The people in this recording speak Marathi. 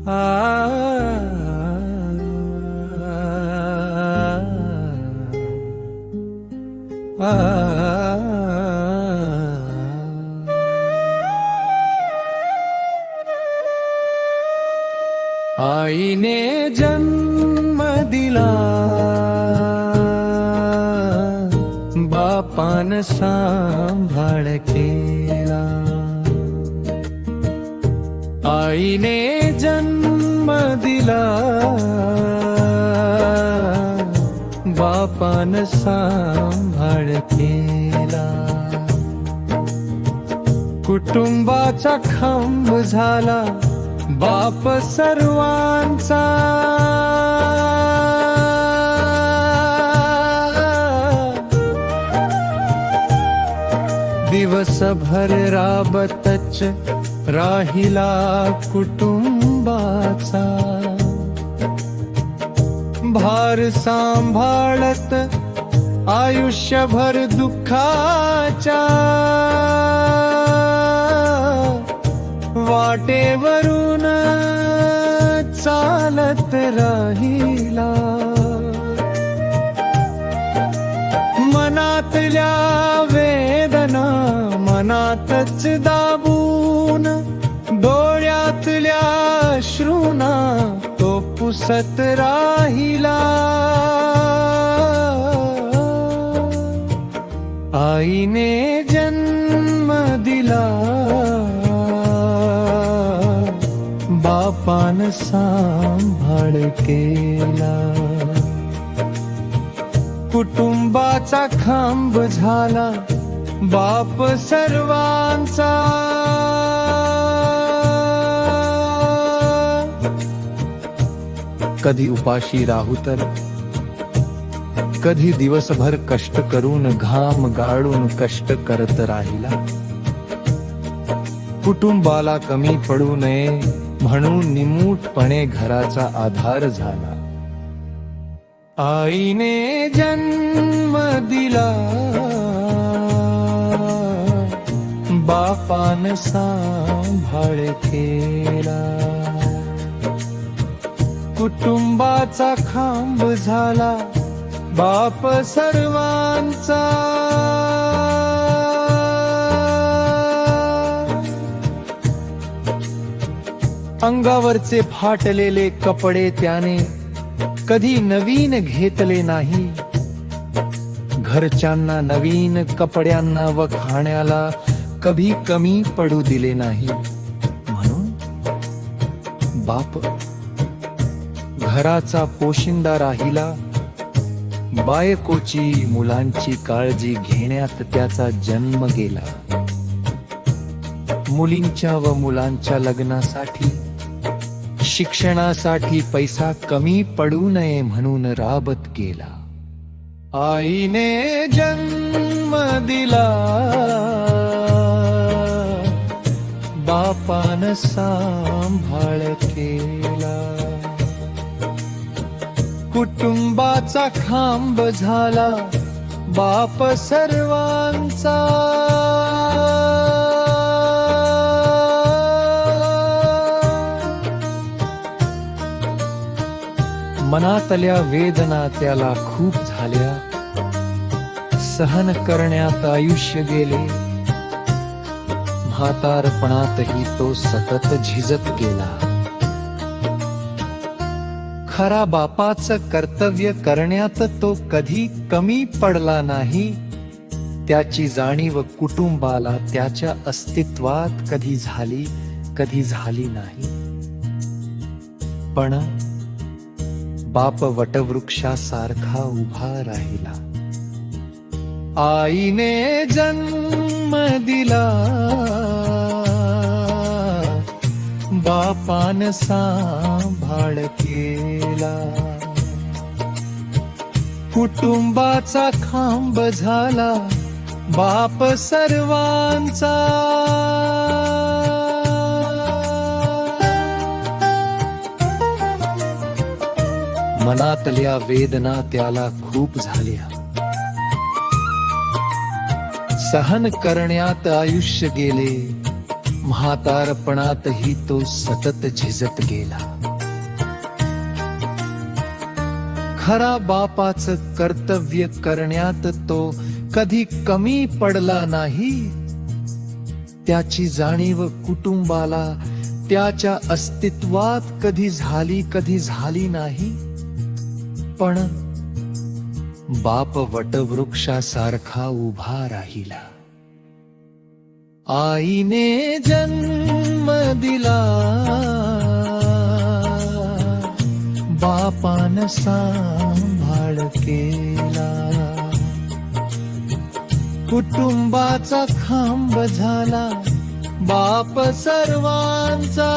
आईने जन्म दिला, बापान सांभाळ केला. आईने जन्म दिला, बापान सांभाळ केला. कुटुंबाचा खांब झाला बाप सर्वांचा. दिवसभर राबतच राहिला कुटुंबाचा. भार सांभाळत आयुष्यभर दुःखाच्या. वाटेवरून चालत राहिला. मनातल्या वेदना मनातच दाबून, डोळ्यातल्या अश्रूंना तो पुसत राहिला. आईने जन्म दिला, बापान सांभाळ केला. कुटुंबाचा खांब झाला बाप सर्वांचा. कधी उपाशी राहू तर, कधी दिवसभर कष्ट करून घाम गाळून कष्ट करत राहिला. कुटुंबाला कमी पडू नये म्हणून निमूटपणे घराचा आधार झाला. आईने जन्म दिला, बापान सांभाळ केला. कुटुंबाचा खांब झाला बाप सर्वांचा. अंगावरचे फाटलेले कपडे त्याने कधी नवीन घेतले नाही. घरच्यांना नवीन कपड्यांना व खाण्याला कधी कमी पडू दिले नाही. म्हणून बाप घराचा पोशिंदा राहिला. बायकोची मुलांची काळजी घेण्यात त्याचा जन्म गेला. मुलींच्या व मुलांच्या लग्नासाठी, शिक्षणासाठी पैसा कमी पडू नये म्हणून राबत गेला. आईने जन्म दिला, बापान सांभाळ केला. कुटुंबाचा खांब झाला बाप सर्वांचा. मनातल्या वेदना त्याला खूप झाल्या. सहन करण्यात आयुष्य गेले. म्हातारपणातही तो सतत झिजत गेला. खरा बापाचं कर्तव्य करण्यात तो कधी कमी पडला नाही. त्याची जाणीव कुटुंबाला त्याच्या अस्तित्वात कधी झाली नाही. पण बाप वटवृक्षासारखा उभा राहिला. आईने जन्म दिला, बापान सांभाळ केला. कुटुंबाचा खांब झाला बाप सर्वांचा. मनातल्या वेदना त्याला खूप झाल्या. सहन करण्यात आयुष्य गेले. म्हातारपणातही तो सतत झिजत गेला. खरा बापाचं कर्तव्य करण्यात तो कधी कमी पडला नाही. त्याची जाणीव कुटुंबाला त्याच्या अस्तित्वात कधी झाली नाही. पण बाप वटवृक्षासारखा उभा राहिला. आईने जन्म दिला, बापान सांभाळ केला. कुटुंबाचा खांब झाला बाप सर्वांचा.